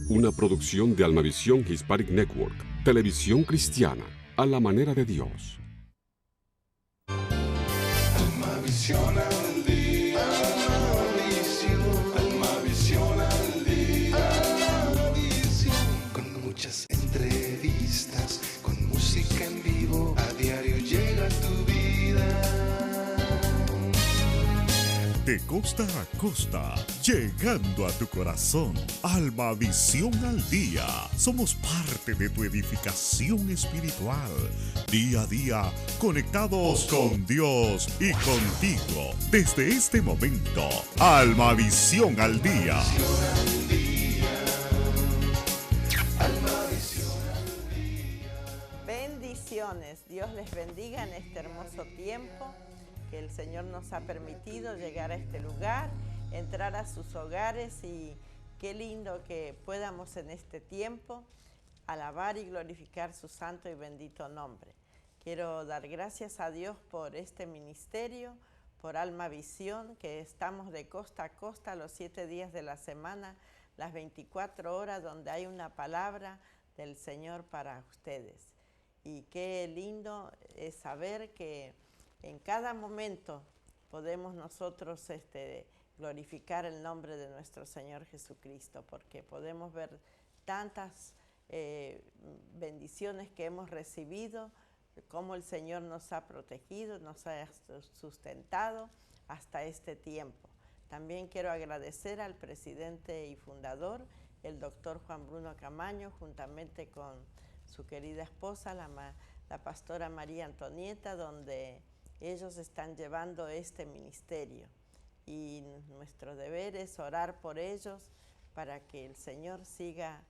Una producción de Almavisión Hispanic Network, televisión cristiana, a la manera de Dios. Almavisión al día, Almavisión al día, Almavisión. Con muchas entrevistas, con música en vivo, a diario llega a tu vida. De costa a costa, llegando a tu corazón. Almavisión al día. Somos parte de tu edificación espiritual. Día a día, conectados con Dios y contigo. Desde este momento, Almavisión al día. Bendiciones. Dios les bendiga en este hermoso tiempo que el Señor nos ha permitido llegar a este lugar, entrar a sus hogares, y qué lindo que podamos en este tiempo alabar y glorificar su santo y bendito nombre. Quiero dar gracias a Dios por este ministerio, por Almavisión, que estamos de costa a costa los 7 días de la semana, las 24 horas, donde hay una palabra del Señor para ustedes. Y qué lindo es saber que en cada momento podemos nosotros glorificar el nombre de nuestro Señor Jesucristo, porque podemos ver tantas bendiciones que hemos recibido, cómo el Señor nos ha protegido, nos ha sustentado hasta este tiempo. También quiero agradecer al presidente y fundador, el doctor Juan Bruno Camaño, juntamente con su querida esposa, la pastora María Antonieta, donde ellos están llevando este ministerio, y nuestro deber es orar por ellos para que el Señor siga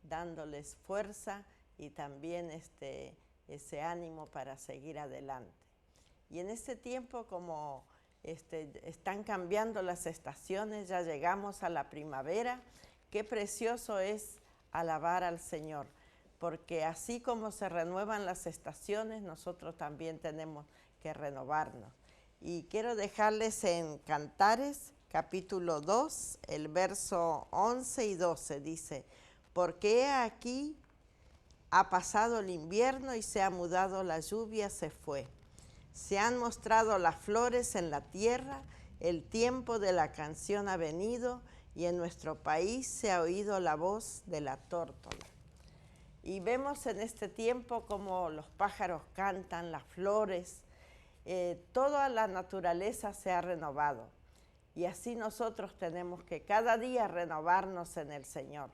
dándoles fuerza y también ese ánimo para seguir adelante. Y en este tiempo, como están cambiando las estaciones, ya llegamos a la primavera, qué precioso es alabar al Señor, porque así como se renuevan las estaciones, nosotros también tenemos que renovarnos. Y quiero dejarles en Cantares, capítulo 2, el verso 11 y 12, dice: porque he aquí ha pasado el invierno y se ha mudado la lluvia, se fue. Se han mostrado las flores en la tierra, el tiempo de la canción ha venido, y en nuestro país se ha oído la voz de la tórtola. Y vemos en este tiempo como los pájaros cantan, las flores, toda la naturaleza se ha renovado. Y así nosotros tenemos que cada día renovarnos en el Señor,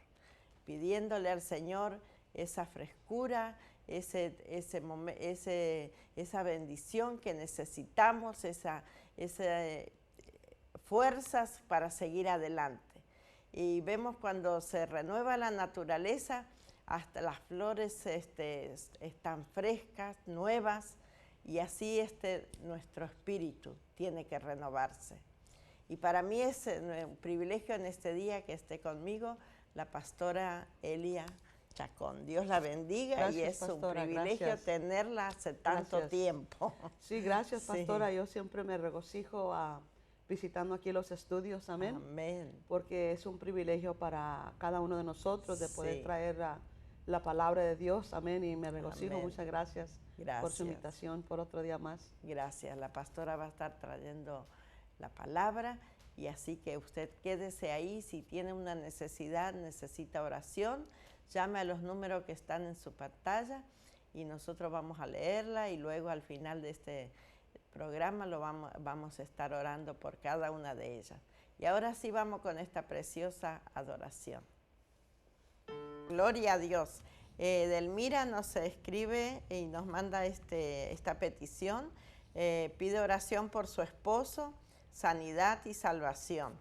pidiéndole al Señor esa frescura, esa bendición que necesitamos, esa fuerzas para seguir adelante. Y vemos cuando se renueva la naturaleza, hasta las flores están frescas, nuevas, y así nuestro espíritu tiene que renovarse. Y para mí es un privilegio en este día que esté conmigo la pastora Elia Chacón. Dios la bendiga. Gracias, y es pastora, un privilegio gracias. Tenerla hace tanto tiempo. Sí, gracias, pastora. Sí. Yo siempre me regocijo visitando aquí los estudios, amén. Amén. Porque es un privilegio para cada uno de nosotros de poder traer la palabra de Dios, amén, y me regocijo. Amén. Muchas gracias por su invitación, por otro día más. Gracias. La pastora va a estar trayendo la palabra, y así que usted quédese ahí. Si tiene una necesidad, necesita oración, llame a los números que están en su pantalla y nosotros vamos a leerla, y luego al final de este programa vamos a estar orando por cada una de ellas. Y ahora sí vamos con esta preciosa adoración. Gloria a Dios. Delmira nos escribe y nos manda esta petición. Pide oración por su esposo, sanidad y salvación.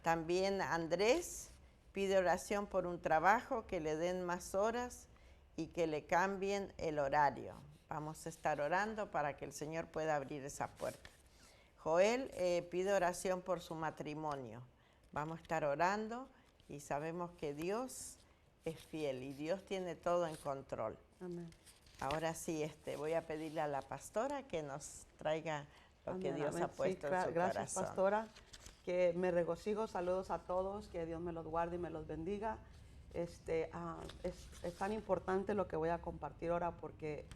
También Andrés pide oración por un trabajo, que le den más horas y que le cambien el horario. Vamos a estar orando para que el Señor pueda abrir esa puerta. Joel pide oración por su matrimonio. Vamos a estar orando, y sabemos que Dios es fiel y Dios tiene todo en control. Amén. Ahora sí, voy a pedirle a la pastora que nos traiga lo que Dios ha puesto en su gracias, corazón. Pastora, que me regocijo. Saludos a todos, que Dios me los guarde y me los bendiga. es tan importante lo que voy a compartir ahora porque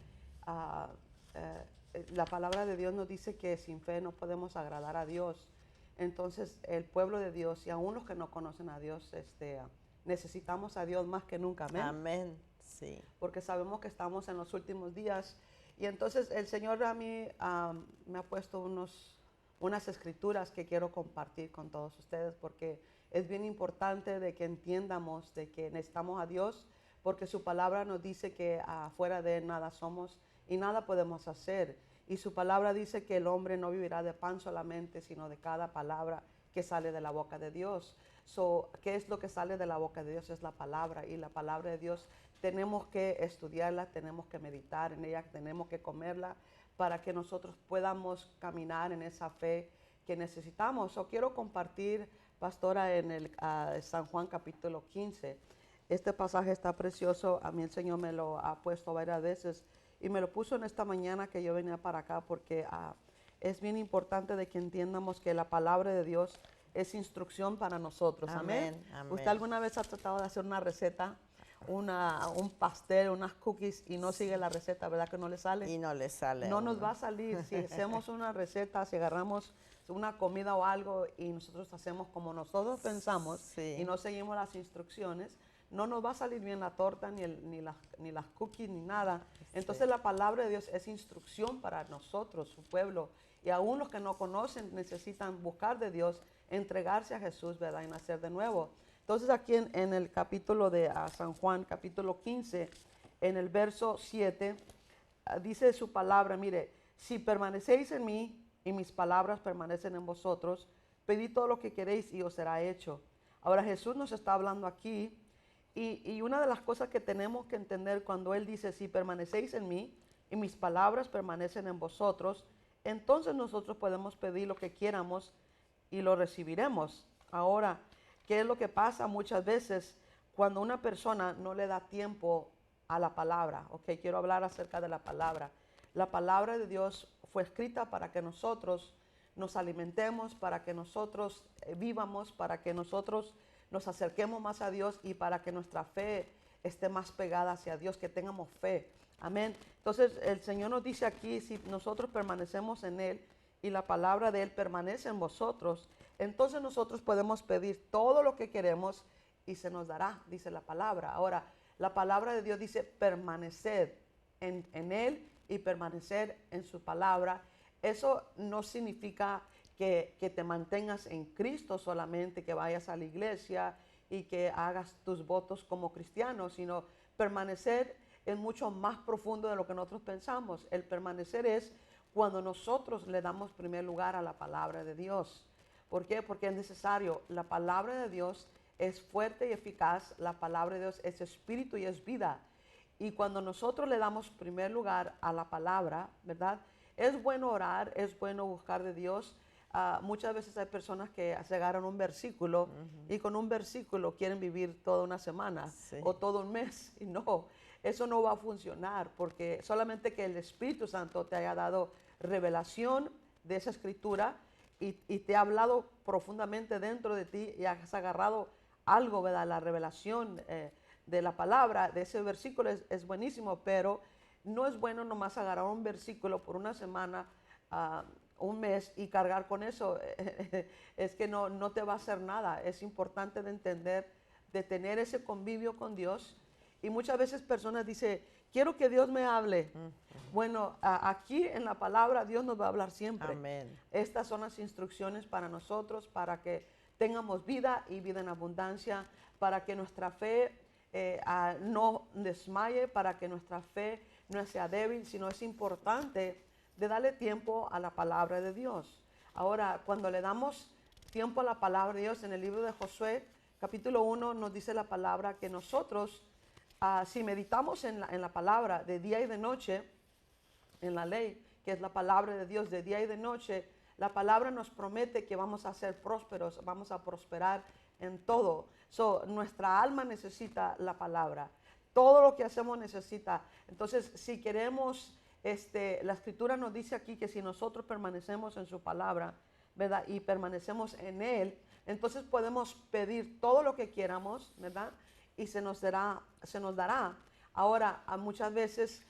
la palabra de Dios nos dice que sin fe no podemos agradar a Dios. Entonces el pueblo de Dios y aún los que no conocen a Dios necesitamos a Dios más que nunca. Amén. Amén. Sí. Porque sabemos que estamos en los últimos días. Y entonces el Señor a mí me ha puesto unas escrituras que quiero compartir con todos ustedes porque es bien importante de que entiendamos de que necesitamos a Dios porque su palabra nos dice que afuera de Él nada somos y nada podemos hacer. Y su palabra dice que el hombre no vivirá de pan solamente, sino de cada palabra que sale de la boca de Dios. ¿Qué es lo que sale de la boca de Dios? Es la palabra, y la palabra de Dios tenemos que estudiarla, tenemos que meditar en ella, tenemos que comerla para que nosotros podamos caminar en esa fe que necesitamos. Quiero compartir, pastora, en el San Juan capítulo 15. Este pasaje está precioso, a mí el Señor me lo ha puesto varias veces y me lo puso en esta mañana que yo venía para acá porque es bien importante de que entiendamos que la palabra de Dios es instrucción para nosotros. Amén. Amén. ¿Usted alguna vez ha tratado de hacer una receta, un pastel, unas cookies y no sigue la receta, verdad que no le sale? Y no le sale. No nos va a salir. Si hacemos una receta, si agarramos una comida o algo y nosotros hacemos como nosotros pensamos Sí. y no seguimos las instrucciones, no nos va a salir bien la torta, ni las cookies, ni nada. Entonces la palabra de Dios es instrucción para nosotros, su pueblo. Y aún los que no conocen necesitan buscar de Dios, entregarse a Jesús, ¿verdad? Y nacer de nuevo. Entonces aquí en el capítulo de San Juan, capítulo 15, en el verso 7, dice su palabra, mire, si permanecéis en mí y mis palabras permanecen en vosotros, pedid todo lo que queréis y os será hecho. Ahora Jesús nos está hablando aquí. Y una de las cosas que tenemos que entender cuando Él dice, si permanecéis en mí y mis palabras permanecen en vosotros, entonces nosotros podemos pedir lo que quieramos y lo recibiremos. Ahora, ¿qué es lo que pasa muchas veces cuando una persona no le da tiempo a la palabra? Quiero hablar acerca de la palabra. La palabra de Dios fue escrita para que nosotros nos alimentemos, para que nosotros vivamos, para que nosotros nos acerquemos más a Dios y para que nuestra fe esté más pegada hacia Dios, que tengamos fe. Amén. Entonces el Señor nos dice aquí, si nosotros permanecemos en Él y la palabra de Él permanece en vosotros, entonces nosotros podemos pedir todo lo que queremos y se nos dará, dice la palabra. Ahora, la palabra de Dios dice permanecer en Él y permanecer en su palabra. Eso no significa que te mantengas en Cristo solamente, que vayas a la iglesia y que hagas tus votos como cristiano, sino permanecer es mucho más profundo de lo que nosotros pensamos. El permanecer es cuando nosotros le damos primer lugar a la palabra de Dios. ¿Por qué? Porque es necesario. La palabra de Dios es fuerte y eficaz. La palabra de Dios es espíritu y es vida. Y cuando nosotros le damos primer lugar a la palabra, ¿verdad? Es bueno orar, es bueno buscar de Dios. Muchas veces hay personas que se agarran un versículo y con un versículo quieren vivir toda una semana o todo un mes. Y no, eso no va a funcionar porque solamente que el Espíritu Santo te haya dado revelación de esa escritura y te ha hablado profundamente dentro de ti y has agarrado algo, ¿verdad? La revelación de la palabra, de ese versículo es buenísimo, pero no es bueno nomás agarrar un versículo por una semana, un mes y cargar con eso. Es que no te va a hacer nada. Es importante de entender, de tener ese convivio con Dios. Y muchas veces personas dicen, quiero que Dios me hable. Bueno, aquí en la palabra Dios nos va a hablar siempre. Amén. Estas son las instrucciones para nosotros, para que tengamos vida y vida en abundancia, para que nuestra fe no desmaye, para que nuestra fe no sea débil, sino es importante de darle tiempo a la palabra de Dios. Ahora, cuando le damos tiempo a la palabra de Dios, en el libro de Josué, capítulo 1, nos dice la palabra que nosotros, si meditamos en la palabra de día y de noche, en la ley, que es la palabra de Dios de día y de noche, la palabra nos promete que vamos a ser prósperos, vamos a prosperar en todo. Nuestra alma necesita la palabra. Todo lo que hacemos necesita. Entonces, si queremos, la escritura nos dice aquí que si nosotros permanecemos en su palabra, ¿verdad? Y permanecemos en Él, entonces podemos pedir todo lo que queramos, ¿verdad? y se nos dará. Ahora, muchas veces,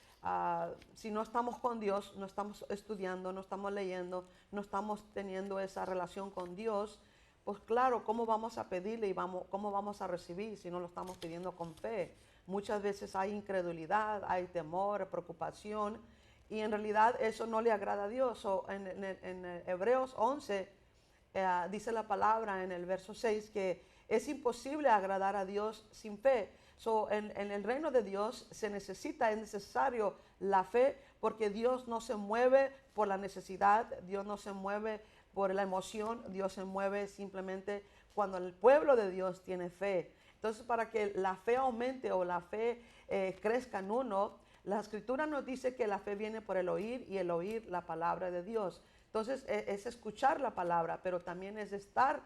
si no estamos con Dios, no estamos estudiando, no estamos leyendo, no estamos teniendo esa relación con Dios, pues claro, ¿cómo vamos a pedirle y cómo vamos a recibir si no lo estamos pidiendo con fe? Muchas veces hay incredulidad, hay temor, preocupación, y en realidad eso no le agrada a Dios. En Hebreos 11 dice la palabra en el verso 6 que es imposible agradar a Dios sin fe. En el reino de Dios es necesario la fe, porque Dios no se mueve por la necesidad, Dios no se mueve por la emoción, Dios se mueve simplemente cuando el pueblo de Dios tiene fe. Entonces, para que la fe aumente o la fe crezca en uno, la Escritura nos dice que la fe viene por el oír y el oír la palabra de Dios. Entonces, es escuchar la palabra, pero también es estar,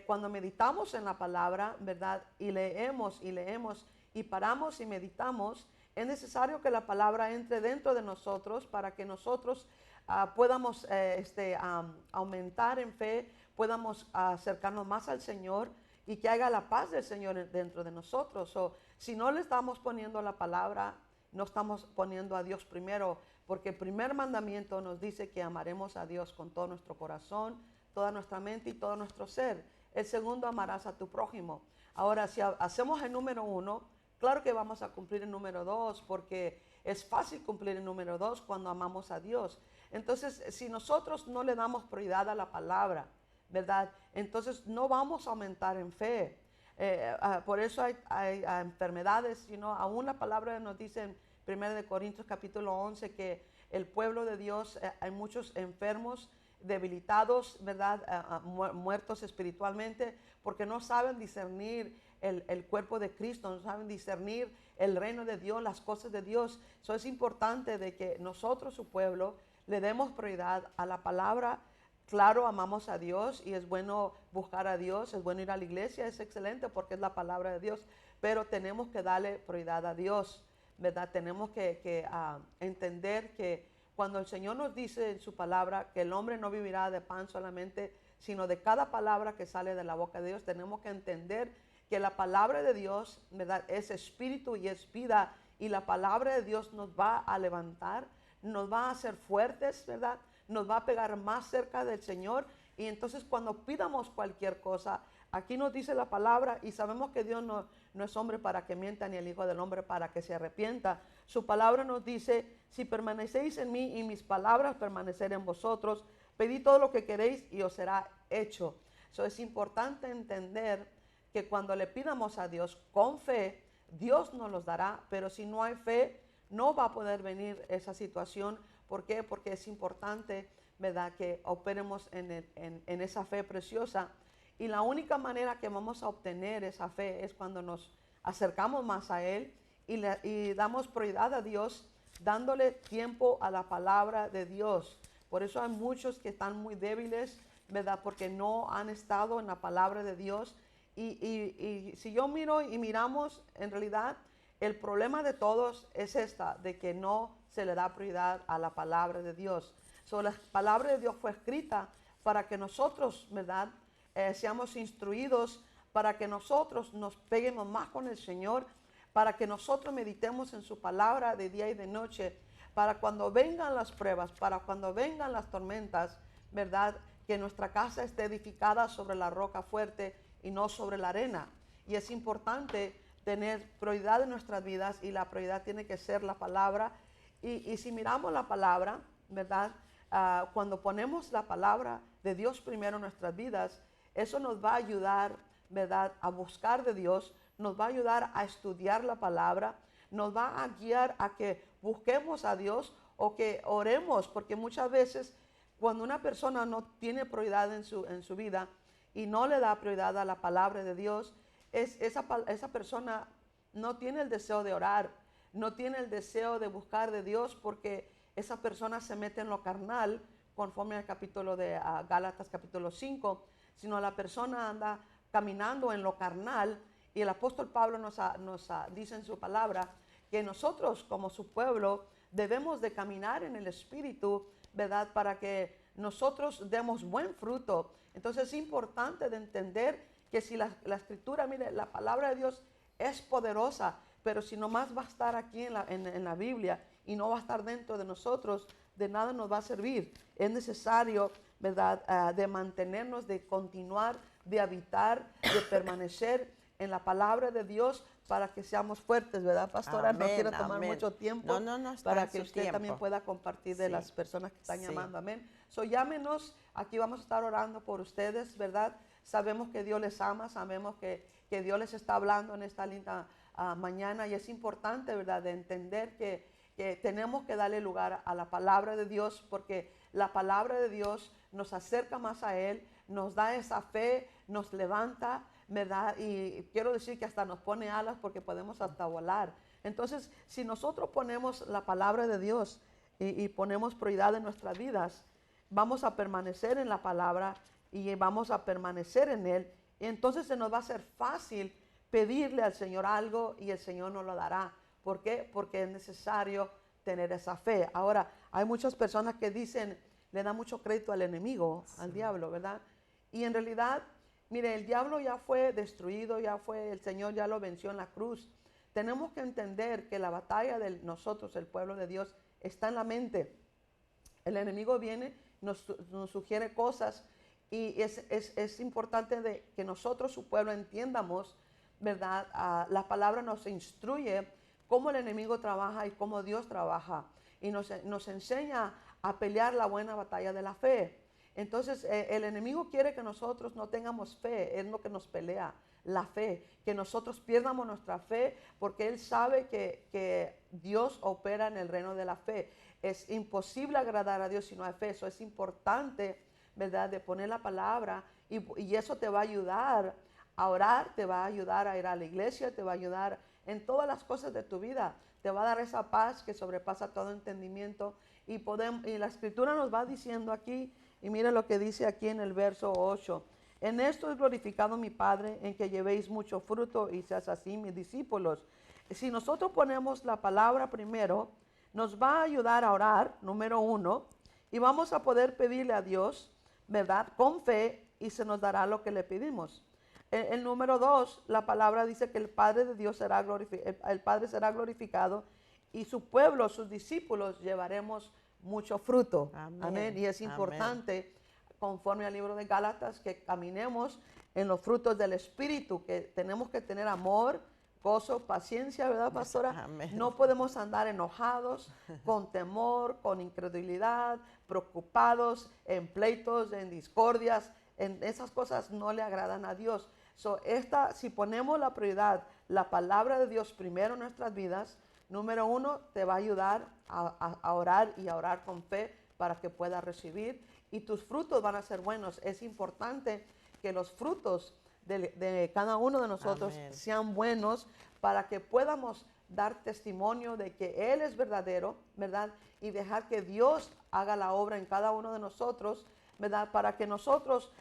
cuando meditamos en la palabra, ¿verdad? Y leemos y paramos y meditamos, es necesario que la palabra entre dentro de nosotros para que nosotros podamos aumentar en fe, podamos acercarnos más al Señor y que haga la paz del Señor dentro de nosotros. Si no le estamos poniendo la palabra, no estamos poniendo a Dios primero, porque el primer mandamiento nos dice que amaremos a Dios con todo nuestro corazón, toda nuestra mente y todo nuestro ser. El segundo, amarás a tu prójimo. Ahora, si hacemos el número 1, claro que vamos a cumplir el número 2, porque es fácil cumplir el número 2 cuando amamos a Dios. Entonces, si nosotros no le damos prioridad a la palabra, ¿verdad? Entonces no vamos a aumentar en fe. Por eso hay enfermedades, aún la palabra nos dice en 1 Corintios capítulo 11 que el pueblo de Dios, hay muchos enfermos, debilitados, ¿verdad? Muertos espiritualmente, porque no saben discernir el cuerpo de Cristo, no saben discernir el reino de Dios, las cosas de Dios. Eso es importante de que nosotros, su pueblo, le demos prioridad a la palabra. Claro, amamos a Dios y es bueno buscar a Dios, es bueno ir a la iglesia, es excelente porque es la palabra de Dios, pero tenemos que darle prioridad a Dios, ¿verdad? Tenemos que entender que cuando el Señor nos dice en su palabra que el hombre no vivirá de pan solamente, sino de cada palabra que sale de la boca de Dios, tenemos que entender que la palabra de Dios, ¿verdad?, es espíritu y es vida, y la palabra de Dios nos va a levantar, nos va a hacer fuertes, ¿verdad?, nos va a pegar más cerca del Señor. Y entonces cuando pidamos cualquier cosa, aquí nos dice la palabra, y sabemos que Dios no es hombre para que mienta, ni el Hijo del Hombre para que se arrepienta. Su palabra nos dice: si permanecéis en mí y mis palabras permanecer en vosotros, pedid todo lo que queréis y os será hecho. Eso es importante entender que cuando le pidamos a Dios con fe, Dios nos los dará, pero si no hay fe, no va a poder venir esa situación. ¿Por qué? Porque es importante, ¿verdad?, que operemos en esa fe preciosa. Y la única manera que vamos a obtener esa fe es cuando nos acercamos más a Él y damos prioridad a Dios, dándole tiempo a la palabra de Dios. Por eso hay muchos que están muy débiles, ¿verdad?, porque no han estado en la palabra de Dios. Y si yo miro y miramos, en realidad el problema de todos es de que no se le da prioridad a la palabra de Dios. La palabra de Dios fue escrita para que nosotros, ¿verdad?, seamos instruidos, para que nosotros nos peguemos más con el Señor, para que nosotros meditemos en su palabra de día y de noche, para cuando vengan las pruebas, para cuando vengan las tormentas, ¿verdad?, que nuestra casa esté edificada sobre la roca fuerte y no sobre la arena. Y es importante tener prioridad en nuestras vidas, y la prioridad tiene que ser la palabra. Y si miramos la palabra, ¿verdad?, cuando ponemos la palabra de Dios primero en nuestras vidas, eso nos va a ayudar, ¿verdad?, a buscar de Dios, nos va a ayudar a estudiar la palabra, nos va a guiar a que busquemos a Dios o que oremos, porque muchas veces cuando una persona no tiene prioridad en su vida y no le da prioridad a la palabra de Dios, esa persona no tiene el deseo de orar, no tiene el deseo de buscar de Dios, porque esa persona se mete en lo carnal, conforme al capítulo de Gálatas capítulo 5, sino la persona anda caminando en lo carnal. Y el apóstol Pablo nos dice en su palabra que nosotros como su pueblo debemos de caminar en el Espíritu, ¿verdad?, para que nosotros demos buen fruto. Entonces es importante de entender que si la Escritura, mire, la palabra de Dios es poderosa, pero si nomás va a estar aquí en la Biblia y no va a estar dentro de nosotros, de nada nos va a servir. Es necesario, ¿verdad?, de mantenernos, de continuar, de habitar, de permanecer en la palabra de Dios para que seamos fuertes, ¿verdad, pastora? No Amén, quiero tomar amén. mucho tiempo No, está para en que su usted también tiempo. pueda compartir de Sí. las personas que están Sí. llamando, amén. So, llámenos, aquí vamos a estar orando por ustedes, ¿verdad? Sabemos que Dios les ama, sabemos que Dios les está hablando en esta linda mañana, y es importante, ¿verdad?, de entender que tenemos que darle lugar a la palabra de Dios, porque la palabra de Dios nos acerca más a Él, nos da esa fe, nos levanta, ¿verdad? Y quiero decir que hasta nos pone alas porque podemos hasta volar. Entonces, si nosotros ponemos la palabra de Dios y ponemos prioridad en nuestras vidas, vamos a permanecer en la palabra y vamos a permanecer en Él. Y entonces se nos va a hacer fácil pedirle al Señor algo y el Señor nos lo dará. ¿Por qué? Porque es necesario tener esa fe. Ahora, hay muchas personas que dicen, le dan mucho crédito al enemigo, al diablo, ¿verdad? Y en realidad, mire, el diablo ya fue destruido, el Señor ya lo venció en la cruz. Tenemos que entender que la batalla de nosotros, el pueblo de Dios, está en la mente. El enemigo viene, nos sugiere cosas, y es importante que nosotros, su pueblo, entiendamos, ¿verdad? La palabra nos instruye cómo el enemigo trabaja y cómo Dios trabaja, y nos enseña a pelear la buena batalla de la fe. Entonces, el enemigo quiere que nosotros no tengamos fe, es lo que nos pelea, la fe, que nosotros pierdamos nuestra fe, porque él sabe que Dios opera en el reino de la fe. Es imposible agradar a Dios si no hay fe. Eso es importante, ¿verdad?, de poner la palabra, y eso te va a ayudar a orar, te va a ayudar a ir a la iglesia, te va a ayudar en todas las cosas de tu vida, te va a dar esa paz que sobrepasa todo entendimiento. Y la escritura nos va diciendo aquí, y mire lo que dice aquí en el verso 8: en esto es glorificado mi Padre, en que llevéis mucho fruto y seas así mis discípulos. Si nosotros ponemos la palabra primero, nos va a ayudar a orar, número 1, y vamos a poder pedirle a Dios, ¿verdad?, con fe, y se nos dará lo que le pedimos. El número 2, la palabra dice que el Padre de Dios será glorificado, el Padre será glorificado, y su pueblo, sus discípulos, llevaremos mucho fruto. Amén. Amén. Y es Amén. importante, conforme al libro de Gálatas, que caminemos en los frutos del Espíritu, que tenemos que tener amor, gozo, paciencia, ¿verdad, pastora? Amén. No podemos andar enojados, con temor, con incredulidad, preocupados, en pleitos, en discordias. En esas cosas no le agradan a Dios. Si ponemos la prioridad, la palabra de Dios primero en nuestras vidas, número 1, te va a ayudar a orar, y a orar con fe para que puedas recibir, y tus frutos van a ser buenos. Es importante que los frutos de cada uno de nosotros Amén. sean buenos, para que podamos dar testimonio de que Él es verdadero, ¿verdad? Y dejar que Dios haga la obra en cada uno de nosotros, ¿verdad? Para que nosotros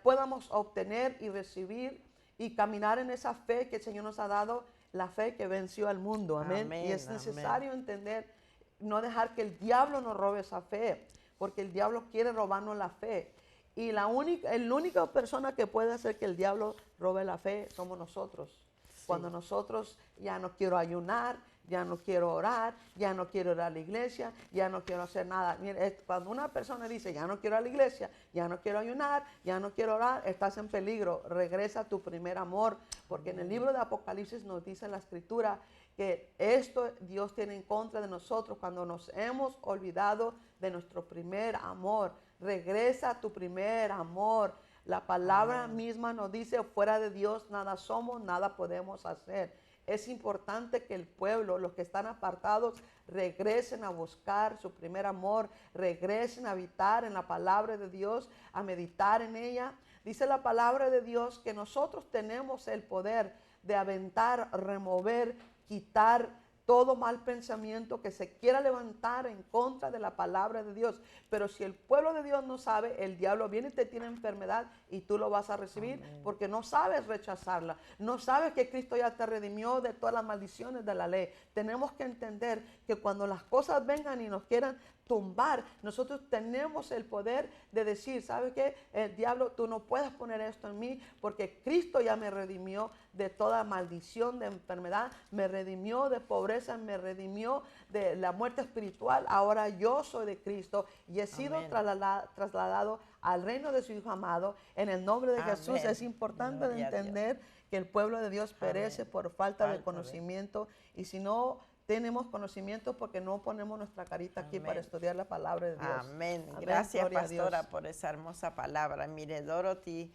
podamos obtener y recibir y caminar en esa fe que el Señor nos ha dado, la fe que venció al mundo. Amén. Amén, Y es amén. necesario entender, no dejar que el diablo nos robe esa fe, porque el diablo quiere robarnos la fe. Y la única persona que puede hacer que el diablo robe la fe somos nosotros. Sí. Cuando nosotros ya no quiero ayunar, ya no quiero orar, ya no quiero ir a la iglesia, ya no quiero hacer nada. Mire, cuando una persona dice, ya no quiero ir a la iglesia, ya no quiero ayunar, ya no quiero orar, estás en peligro. Regresa a tu primer amor, porque en el libro de Apocalipsis nos dice la escritura que esto Dios tiene en contra de nosotros cuando nos hemos olvidado de nuestro primer amor. Regresa a tu primer amor. La palabra misma nos dice, fuera de Dios nada somos, nada podemos hacer. Es importante que el pueblo, los que están apartados, regresen a buscar su primer amor, regresen a habitar en la palabra de Dios, a meditar en ella. Dice la palabra de Dios que nosotros tenemos el poder de aventar, remover, quitar todo mal pensamiento que se quiera levantar en contra de la palabra de Dios. Pero si el pueblo de Dios no sabe, el diablo viene y te tiene enfermedad y tú lo vas a recibir. Amén. Porque no sabes rechazarla. No sabes que Cristo ya te redimió de todas las maldiciones de la ley. Tenemos que entender que cuando las cosas vengan y nos quieran tumbar, nosotros tenemos el poder de decir, ¿sabe qué? El diablo, tú no puedes poner esto en mí porque Cristo ya me redimió de toda maldición, de enfermedad, me redimió de pobreza, me redimió de la muerte espiritual. Ahora yo soy de Cristo y he sido Amén. trasladado al reino de su Hijo amado. En el nombre de Amén. Jesús es importante de Gloria a Dios. entender que el pueblo de Dios perece Amén. por falta de Falta de- conocimiento, y si no tenemos conocimiento porque no ponemos nuestra carita aquí para Amén. estudiar la palabra de Dios. Amén. Amén. Gracias, Gloria a Dios. pastora, por esa hermosa palabra. Mire, Dorothy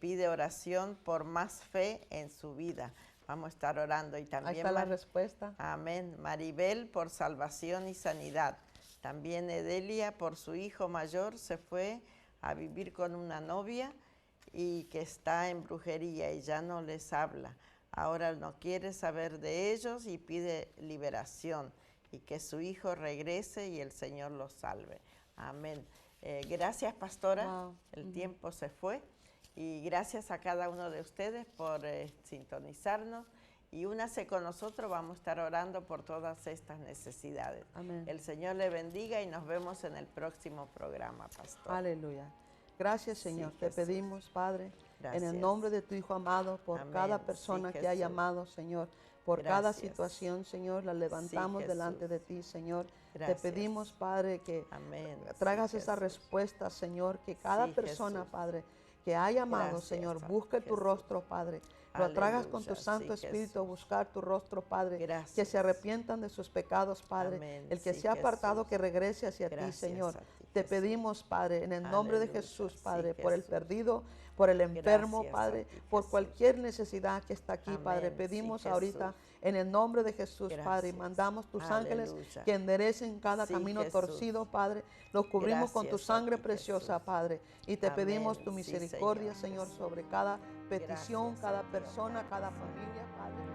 pide oración por más fe en su vida. Vamos a estar orando. Y Ahí también está la respuesta. Amén. Maribel por salvación y sanidad. También Edelia por su hijo mayor se fue a vivir con una novia y que está en brujería y ya no les habla. Ahora no quiere saber de ellos y pide liberación y que su hijo regrese y el Señor los salve. Amén. Gracias, pastora. Wow. El tiempo se fue. Y gracias a cada uno de ustedes por sintonizarnos. Y únase con nosotros, vamos a estar orando por todas estas necesidades. Amén. El Señor le bendiga y nos vemos en el próximo programa, pastor. Aleluya. Gracias, Señor. Sí, Te Jesús. pedimos, Padre, en Gracias. el nombre de tu Hijo amado, por Amén. cada Sí, persona que ha Jesús. llamado, Señor, por cada Gracias. situación, Señor, la levantamos Jesús. delante de ti, Señor. Gracias. Te pedimos, Padre, que Amén. traigas Sí, esa Jesús. respuesta, Señor, que cada Sí, persona, Jesús. Padre, que ha llamado, Gracias, Señor, Padre busque tu Jesús. rostro, Padre. Lo traigas con tu Aleluya, Santo sí, Espíritu a Jesús. buscar tu rostro, Padre. Que Gracias. se arrepientan de sus pecados, Padre. Amén, El que sí, se ha apartado, Jesús. que regrese hacia ti, Gracias Señor. a ti, Te Jesús. pedimos, Padre, en el nombre de Aleluya, Jesús, sí, Padre, por el Jesús. perdido, por el enfermo, Gracias a Padre, ti, por Jesús. cualquier necesidad que está aquí, Padre. Amén, Pedimos sí, ahorita Jesús. en el nombre de Jesús, Padre, y Gracias. mandamos tus ángeles Aleluya. que enderecen cada Sí, camino Jesús. torcido, Padre. Los cubrimos con tu Gracias a sangre ti, preciosa, Jesús. Padre. Y te pedimos Amén, tu sí, misericordia, Señor Señor, Jesús. sobre cada petición, Gracias a cada ti, persona, cada familia, Padre.